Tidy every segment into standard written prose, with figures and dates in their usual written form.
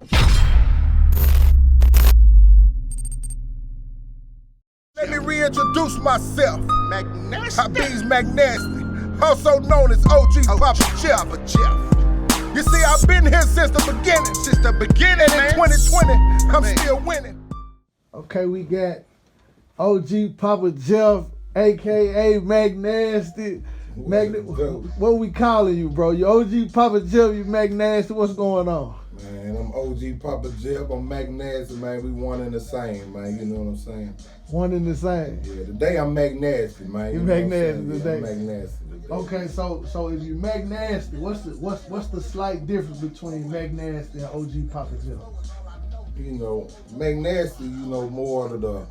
Let me reintroduce myself. Habib's McNasty, also known as OG Papa Jeff. You see, I've been here since the beginning. And in 2020, I'm still winning. Okay, we got OG Papa Jeff, aka McNasty. What we calling you, bro? You OG Papa Jeff, you McNasty. What's going on? Man, I'm OG Papa Jeff, I'm McNasty, man. We one and the same, man. You know what I'm saying? One and the same. Yeah, today I'm McNasty, man. You McNasty today. I'm McNasty today. Okay, so if you McNasty, what's the slight difference between McNasty and OG Papa Jeff? You know, McNasty, you know, more of the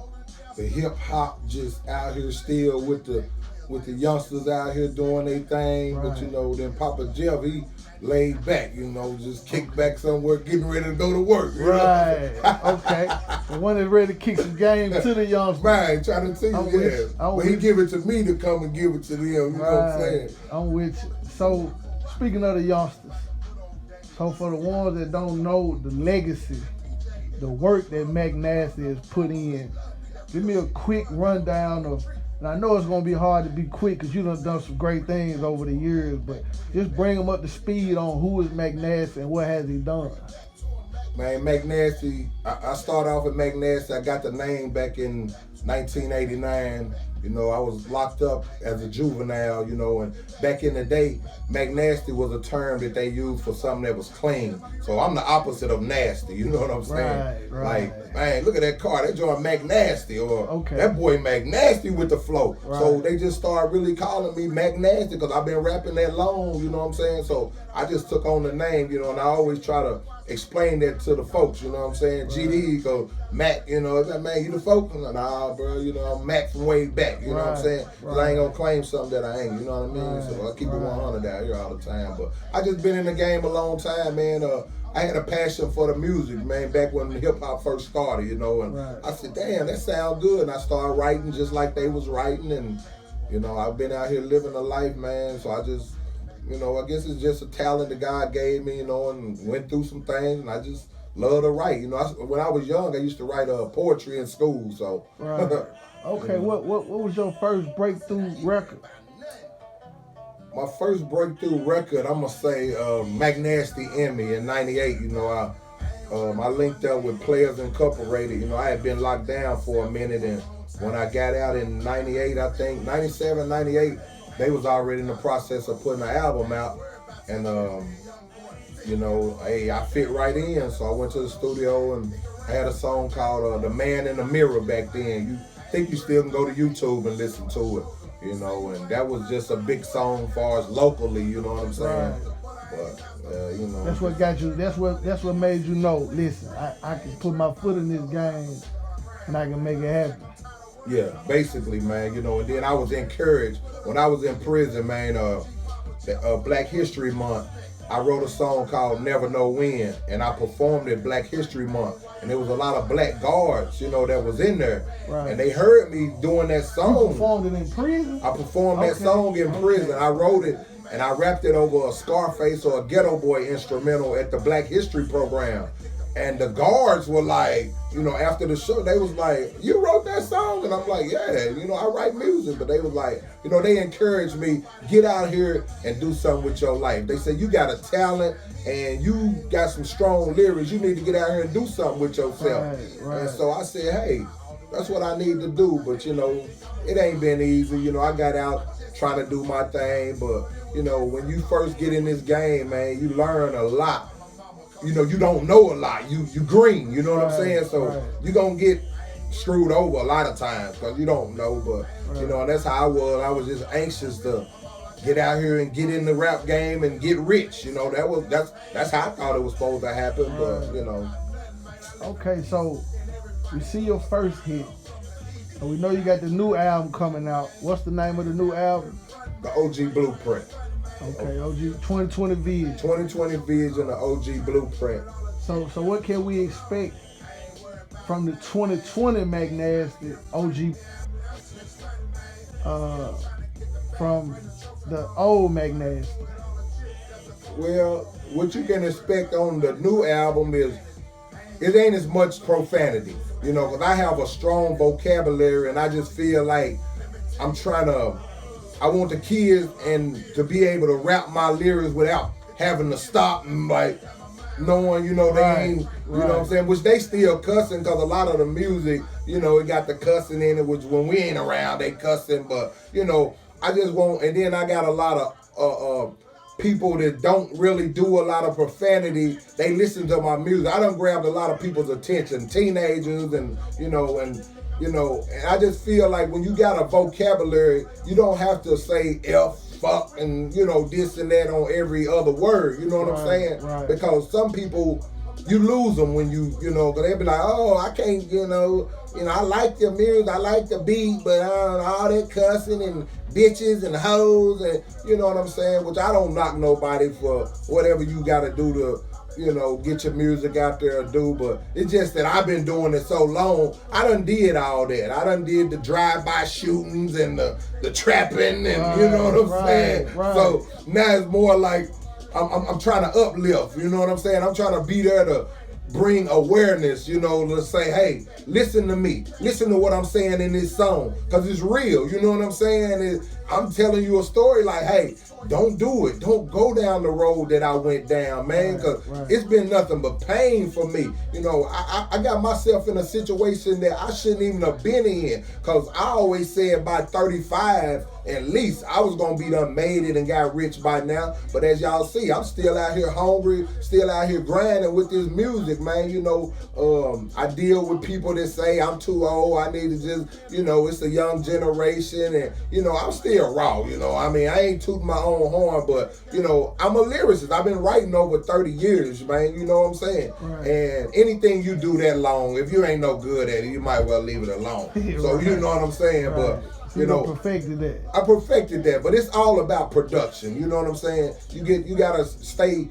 hip hop, just out here still with the youngsters out here doing their thing. Right. But you know, then Papa Jeff, he laid back, you know, just kick back somewhere, getting ready to go to work. Right. Okay. The one that's ready to kick some game to the youngsters. Right, trying to tell you, yeah. But he give it to me to come and give it to them, you know what I'm saying? I'm with you. So, speaking of the youngsters, so for the ones that don't know the legacy, the work that McNasty has put in, give me a quick rundown of, and I know it's going to be hard to be quick because you done some great things over the years, but just bring them up to speed on who is McNasty and what has he done. Man, McNasty, I started off with McNasty. I got the name back in 1989. You know, I was locked up as a juvenile, you know, and back in the day, McNasty was a term that they used for something that was clean. So I'm the opposite of nasty, you know what I'm saying? Right. Like, man, look at that car, that joint McNasty, or okay, that boy McNasty with the flow. Right. So they just started really calling me McNasty because I've been rapping that long, you know what I'm saying? So I just took on the name, you know, and I always try to explain that to the folks, you know what I'm saying? Right. GD go, Mac, you know, is that man, you the folk? Nah, bro, you know, I'm Mac from way back, you know what I'm saying? Right. I ain't gonna claim something that I ain't, you know what I mean? Right. So I keep it 100 out here all the time. But I just been in the game a long time, man. I had a passion for the music, man, back when hip hop first started, you know, and I said, damn, that sound good. And I started writing just like they was writing, and, you know, I've been out here living a life, man, so I just, you know, I guess it's just a talent that God gave me, you know, and went through some things, and I just love to write. You know, when I was young, I used to write poetry in school, so. Right. Okay, you know. What was your first breakthrough record? My first breakthrough record, I'm going to say McNasty in Me in 98. You know, I linked up with Players Incorporated. You know, I had been locked down for a minute, and when I got out in 98, I think, 97, 98, they was already in the process of putting an album out, and you know, hey, I fit right in, so I went to the studio and I had a song called The Man in the Mirror back then. You think you still can go to YouTube and listen to it, you know, and that was just a big song as far as locally, you know what I'm saying? Right. But, you know. That's what got you, that's what made you know, listen, I can put my foot in this game and I can make it happen. Yeah, basically, man, you know, and then I was encouraged when I was in prison, man, Black History Month, I wrote a song called Never Know When, and I performed it Black History Month, and there was a lot of black guards, you know, that was in there, and they heard me doing that song. You performed it in prison? I performed that song in prison. I wrote it, and I rapped it over a Scarface or a Ghetto Boy instrumental at the Black History program. And the guards were like, you know, after the show, they was like, you wrote that song? And I'm like, yeah, you know, I write music. But they was like, you know, they encouraged me, get out here and do something with your life. They said, you got a talent and you got some strong lyrics. You need to get out here and do something with yourself. Right. And so I said, hey, that's what I need to do. But, you know, it ain't been easy. You know, I got out trying to do my thing. But, you know, when you first get in this game, man, you learn a lot. You know, you don't know a lot. You green, you know what I'm saying? So you're going to get screwed over a lot of times because you don't know. But, you know, and that's how I was. I was just anxious to get out here and get in the rap game and get rich. You know, that's how I thought it was supposed to happen. But, you know. Okay, so we see your first hit. And we know you got the new album coming out. What's the name of the new album? The OG Blueprint. Okay, OG 2020 Vision. 2020 Vision, the OG Blueprint. So what can we expect from the 2020 McNasty OG from the old McNasty? Well, what you can expect on the new album is it ain't as much profanity, you know, because I have a strong vocabulary, and I just feel like I'm trying to. I want the kids and to be able to rap my lyrics without having to stop and like knowing, you know, they ain't, you know what I'm saying? Which they still cussing, because a lot of the music, you know, it got the cussing in it, which when we ain't around, they cussing. But, you know, I just want, and then I got a lot of people that don't really do a lot of profanity. They listen to my music. I done grabbed a lot of people's attention, teenagers and I just feel like when you got a vocabulary, you don't have to say F, fuck, and, you know, this and that on every other word. You know what I'm saying? Right. Because some people, you lose them when you know, because they be like, oh, I can't, you know, I like the music, I like the beat, but all that cussing and bitches and hoes and, you know what I'm saying? Which I don't knock nobody for whatever you got to do to, you know, get your music out there or do, but it's just that I've been doing it so long, I done did all that. I done did the drive-by shootings and the trapping and, you know what I'm saying? Right. So now it's more like I'm trying to uplift, you know what I'm saying? I'm trying to be there to bring awareness, you know, to say, hey, listen to me. Listen to what I'm saying in this song, because it's real, you know what I'm saying? I'm telling you a story like, hey, don't do it. Don't go down the road that I went down, man, because it's been nothing but pain for me. You know, I got myself in a situation that I shouldn't even have been in, because I always said by 35, at least, I was going to be done made it and got rich by now. But as y'all see, I'm still out here hungry, still out here grinding with this music, man. You know, I deal with people that say I'm too old, I need to just, you know, it's a young generation, and, you know, I'm still raw, you know. I mean, I ain't tooting my own horn, but, you know, I'm a lyricist. I've been writing over 30 years, man, you know what I'm saying? Right. And anything you do that long, if you ain't no good at it, you might well leave it alone. So, you know what I'm saying? But, you know, perfected that. I perfected that, but it's all about production. You know what I'm saying? You gotta stay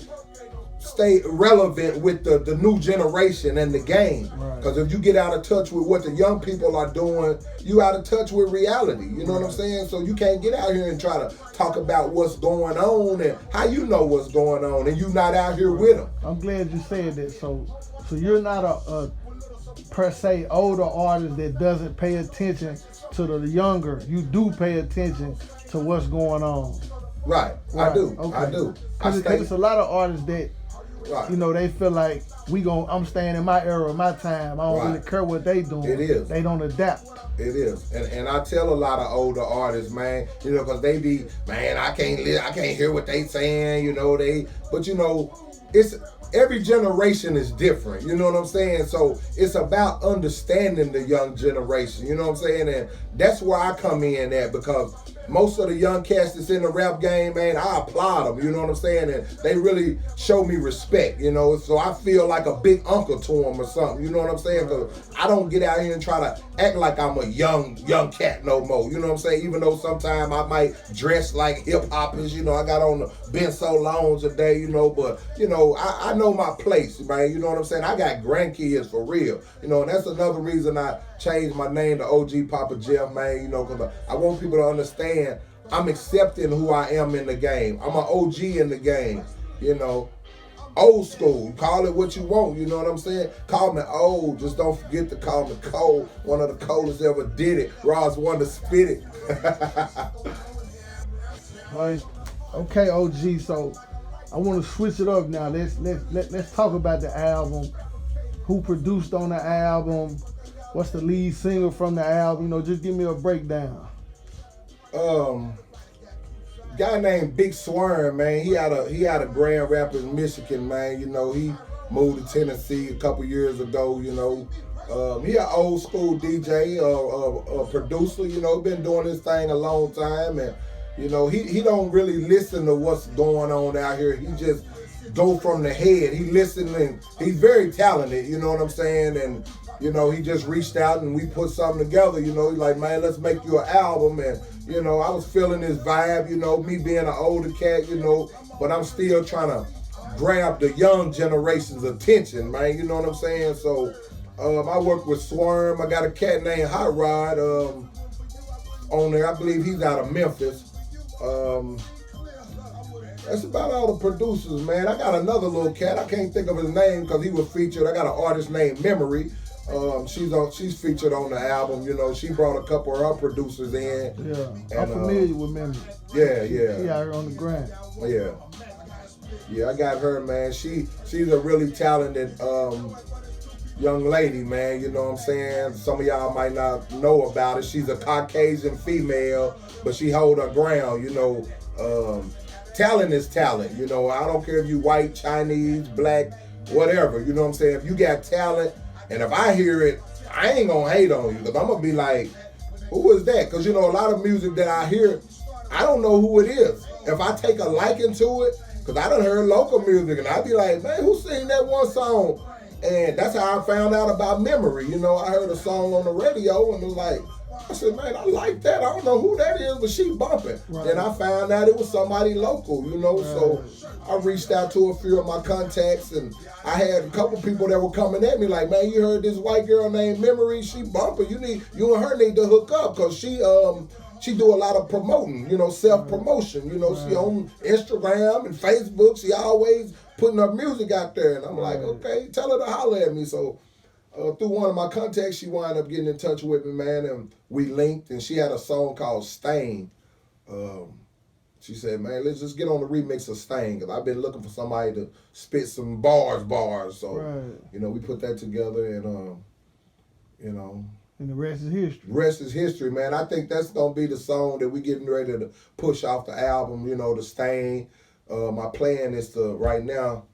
relevant with the new generation and the game. Because if you get out of touch with what the young people are doing, you out of touch with reality. You know what I'm saying? So you can't get out here and try to talk about what's going on and how you know what's going on, and you not out here with them. I'm glad you said that. So you're not a per se older artist that doesn't pay attention to the younger. You do pay attention to what's going on. Right. I do. Okay. I do. Because there's a lot of artists that, you know, they feel like I'm staying in my era, my time. I don't really care what they doing. It is. They don't adapt. It is. And I tell a lot of older artists, man, you know, because they be, man, I can't hear what they saying, you know, but you know, it's every generation is different, you know what I'm saying? So it's about understanding the young generation, you know what I'm saying? And that's where I come in at, because most of the young cats that's in the rap game, man, I applaud them, you know what I'm saying? And they really show me respect, you know? So I feel like a big uncle to them or something, you know what I'm saying? Because I don't get out here and try to act like I'm a young cat no more, you know what I'm saying? Even though sometimes I might dress like hip-hoppers, you know, I got on the Ben So Long today, you know, but, you know, I know my place, man, you know what I'm saying? I got grandkids for real, you know, and that's another reason I changed my name to OG Papa Jeff, man, you know, because I want people to understand I'm accepting who I am in the game. I'm an OG in the game, you know. Old school, call it what you want, you know what I'm saying? Call me old, just don't forget to call me cold. One of the coldest ever did it. Ross wanted to spit it. All right. Okay, OG, so I want to switch it up now. Let's talk about the album. Who produced on the album? What's the lead singer from the album? You know, just give me a breakdown. Guy named Big Swerm, man. He out of Grand Rapids, Michigan, man. You know, he moved to Tennessee a couple years ago. You know, he an old school DJ, a producer. You know, been doing this thing a long time, and you know, he don't really listen to what's going on out here. He just go from the head. He listening. He's very talented. You know what I'm saying? And you know, he just reached out and we put something together. You know, he's like, man, let's make you an album. And you know, I was feeling his vibe. You know, me being an older cat. You know, but I'm still trying to grab the young generation's attention, man. You know what I'm saying? So I work with Swerm. I got a cat named Hot Rod on there. I believe he's out of Memphis. That's about all the producers, man. I got another little cat. I can't think of his name because he was featured. I got an artist named Memory. She's featured on the album. You know, she brought a couple of her producers in. Yeah, I'm familiar with Memory. Yeah. She out here on the grind. Yeah, I got her, man. She's a really talented young lady, man. You know what I'm saying? Some of y'all might not know about it. She's a Caucasian female, but she hold her ground. You know, talent is talent. You know, I don't care if you white, Chinese, black, whatever. You know what I'm saying? If you got talent, and if I hear it, I ain't gonna hate on you, because I'm gonna be like, who is that? Because, you know, a lot of music that I hear, I don't know who it is. If I take a liking to it, because I done heard local music, and I be like, man, who sing that one song? And that's how I found out about Memory. You know, I heard a song on the radio, and it was like, I said, man, I like that. I don't know who that is, but she bumping. Right. Then I found out it was somebody local, you know. Right. So I reached out to a few of my contacts, and I had a couple people that were coming at me like, man, you heard this white girl named Memory? She bumping. You and her need to hook up, because she do a lot of promoting, you know, self-promotion. You know, she on Instagram and Facebook. She always putting her music out there. And I'm like, okay, tell her to holler at me. So through one of my contacts, she wound up getting in touch with me, man, and we linked, and she had a song called Stain. She said, man, let's just get on the remix of Stain, because I've been looking for somebody to spit some bars. So, you know, we put that together, and, you know. And the rest is history. Rest is history, man. I think that's going to be the song that we getting ready to push off the album, you know, the Stain. My plan is to, right now,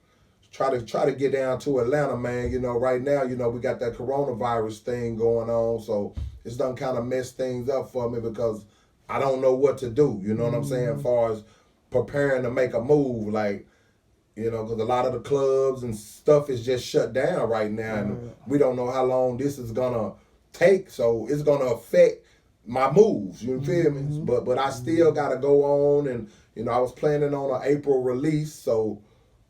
try to get down to Atlanta, man. You know, right now, you know, we got that coronavirus thing going on, so it's done kind of messed things up for me, because I don't know what to do, you know what I'm saying, as far as preparing to make a move, like, you know, because a lot of the clubs and stuff is just shut down right now, and we don't know how long this is going to take, so it's going to affect my moves, you feel me? But I still got to go on, and, you know, I was planning on an April release, so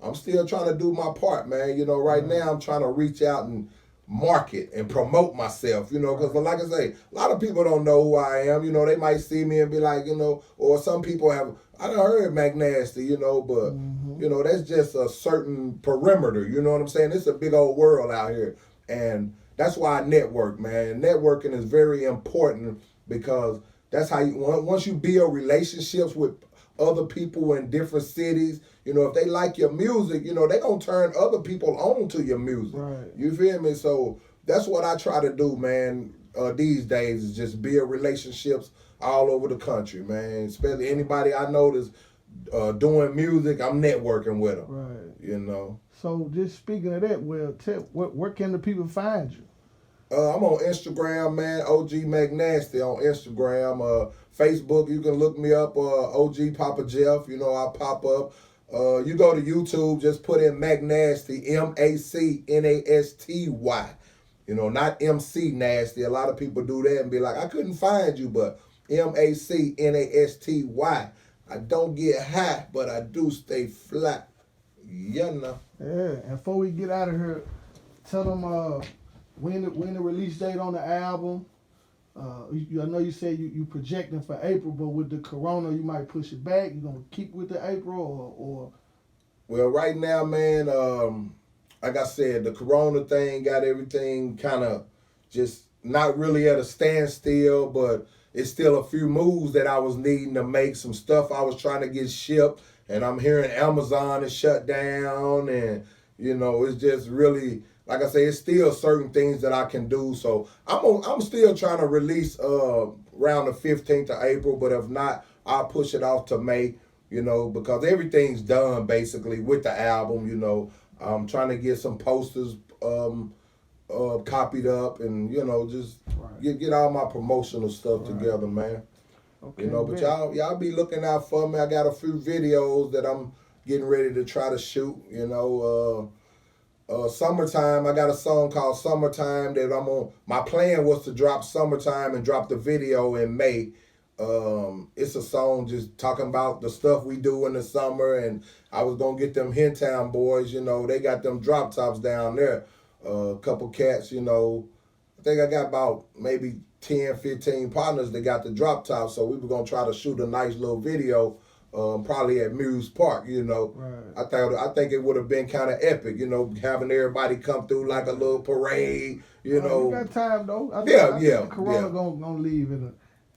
I'm still trying to do my part, man. You know, right now I'm trying to reach out and market and promote myself, you know, because like I say, a lot of people don't know who I am. You know, they might see me and be like, you know, or some people have, I done heard McNasty, you know, but, you know, that's just a certain perimeter, you know what I'm saying? It's a big old world out here. And that's why I network, man. Networking is very important, because that's how you, once you build relationships with other people in different cities, you know, if they like your music, you know, they gonna turn other people on to your music. Right. You feel me? So that's what I try to do, man, these days, is just build relationships all over the country, man. Especially anybody I know that's doing music, I'm networking with them. Right. You know. So just speaking of that, well, where can the people find you? I'm on Instagram, man, OG McNasty on Instagram. Facebook, you can look me up, OG Papa Jeff, you know, I'll pop up. You go to YouTube, just put in McNasty, MacNasty. You know, not MC Nasty. A lot of people do that and be like, I couldn't find you, but MacNasty. I don't get high, but I do stay flat. You know. Yeah, and before we get out of here, tell them when the release date on the album. I know you said you projecting for April, but with the corona, you might push it back. You gonna keep with the April or? Well, right now, man, like I said, the corona thing got everything kind of just not really at a standstill, but it's still a few moves that I was needing to make, some stuff I was trying to get shipped, and I'm hearing Amazon is shut down, and, you know, it's just really, like I say, it's still certain things that I can do. So I'm still trying to release around the 15th of April, but if not, I'll push it off to May, you know, because everything's done basically with the album, you know. I'm trying to get some posters copied up, and, you know, just get all my promotional stuff together, man. Okay, you know, but y'all be looking out for me. I got a few videos that I'm getting ready to try to shoot, you know. Summertime, I got a song called Summertime that I'm on. My plan was to drop Summertime and drop the video in May. It's a song just talking about the stuff we do in the summer, and I was gonna get them Hentown boys, you know, they got them drop tops down there. A couple cats, you know, I think I got about maybe 10, 15 partners that got the drop top, so we were gonna try to shoot a nice little video probably at Muse Park, you know. Right. I think it would have been kind of epic, you know, having everybody come through like a little parade, you know. You got time though. I Yeah. think Corona gonna leave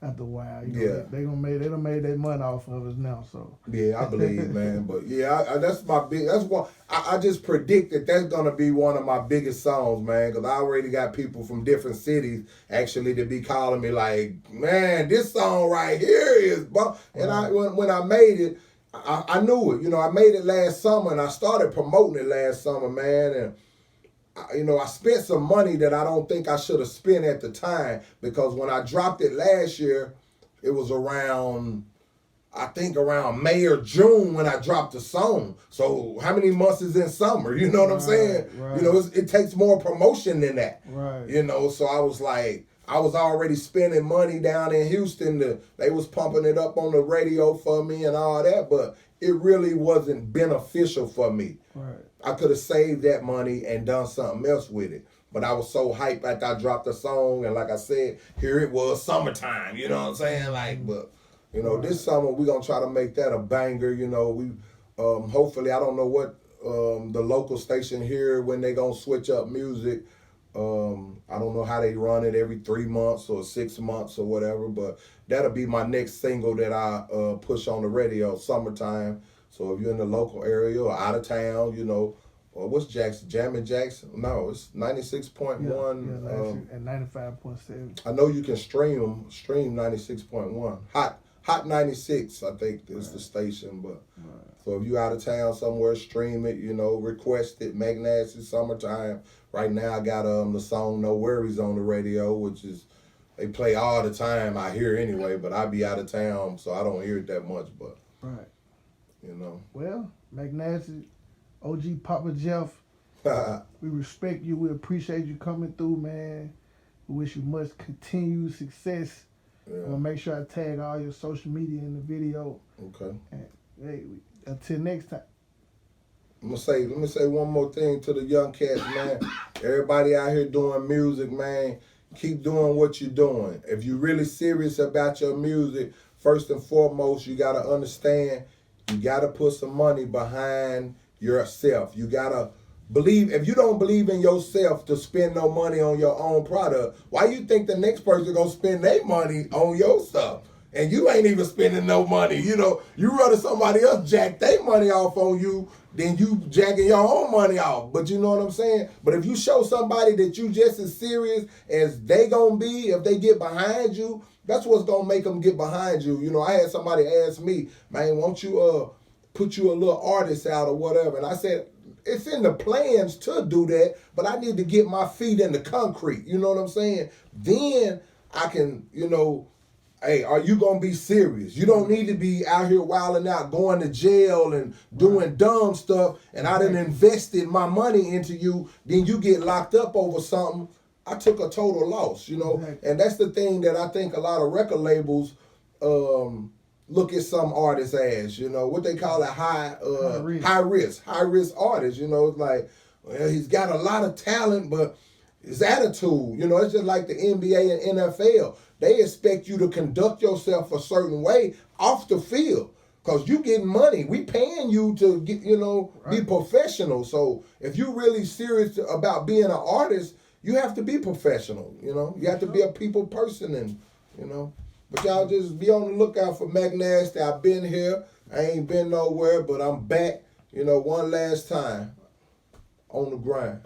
after a while. You know, they done made their money off of us now. So yeah, I believe, man. But yeah, that's my big. That's one. I just predict that that's gonna be one of my biggest songs, man. Because I already got people from different cities actually to be calling me like, man, this song right here is. And when I made it, I knew it. You know, I made it last summer and I started promoting it last summer, man. And you know, I spent some money that I don't think I should have spent at the time, because when I dropped it last year, it was around May or June when I dropped the song. So how many months is in summer? You know what I'm saying? Right. You know, it takes more promotion than that. Right. You know, so I was like, I was already spending money down in Houston. They was pumping it up on the radio for me and all that, but it really wasn't beneficial for me. Right. I could have saved that money and done something else with it. But I was so hyped after I dropped the song, and like I said, here it was summertime, you know what I'm saying? Like, but, you know, this summer we're going to try to make that a banger, you know. We hopefully, I don't know what the local station here, when they going to switch up music. I don't know how they run it, every 3 months or 6 months or whatever, but that'll be my next single that I push on the radio, summertime. So if you're in the local area or out of town, you know, or what's Jackson? Jammin' Jackson? No, it's 96.1. And 95.7. I know you can stream 96.1. Hot 96, I think is the station. But so if you out of town somewhere, stream it, you know, request it. Magnasty Summertime. Right now I got the song No Worries on the radio, which is, they play all the time I hear anyway, but I be out of town, so I don't hear it that much, but you know. Well, Magnasty, OG Papa Jeff, we respect you. We appreciate you coming through, man. We wish you much continued success. I'm gonna make sure I tag all your social media in the video. Okay. And hey, until next time. Let me say one more thing to the young cats, man. Everybody out here doing music, man, keep doing what you're doing. If you're really serious about your music, first and foremost, you gotta understand, you gotta put some money behind yourself. You gotta believe. If you don't believe in yourself to spend no money on your own product, why you think the next person gonna spend their money on your stuff? And you ain't even spending no money. You know, you rather somebody else jack their money off on you than you jacking your own money off. But you know what I'm saying? But if you show somebody that you just as serious as they gonna be, if they get behind you, that's what's gonna make them get behind you. You know, I had somebody ask me, man, won't you put you a little artist out or whatever? And I said, it's in the plans to do that, but I need to get my feet in the concrete. You know what I'm saying? Then I can, you know, hey, are you going to be serious? You don't need to be out here wilding out, going to jail and doing dumb stuff, and I done invested my money into you, then you get locked up over something. I took a total loss, you know? And that's the thing that I think a lot of record labels look at some artists as, you know, what they call it, high risk artists. You know, it's like, well, he's got a lot of talent, but his attitude, you know, it's just like the NBA and NFL. They expect you to conduct yourself a certain way off the field, because you getting money. We paying you to get, you know, be professional. So if you really serious about being an artist, you have to be professional, you know. You have to be a people person, and, you know. But y'all just be on the lookout for Magnasty. I've been here. I ain't been nowhere, but I'm back, you know, one last time on the grind.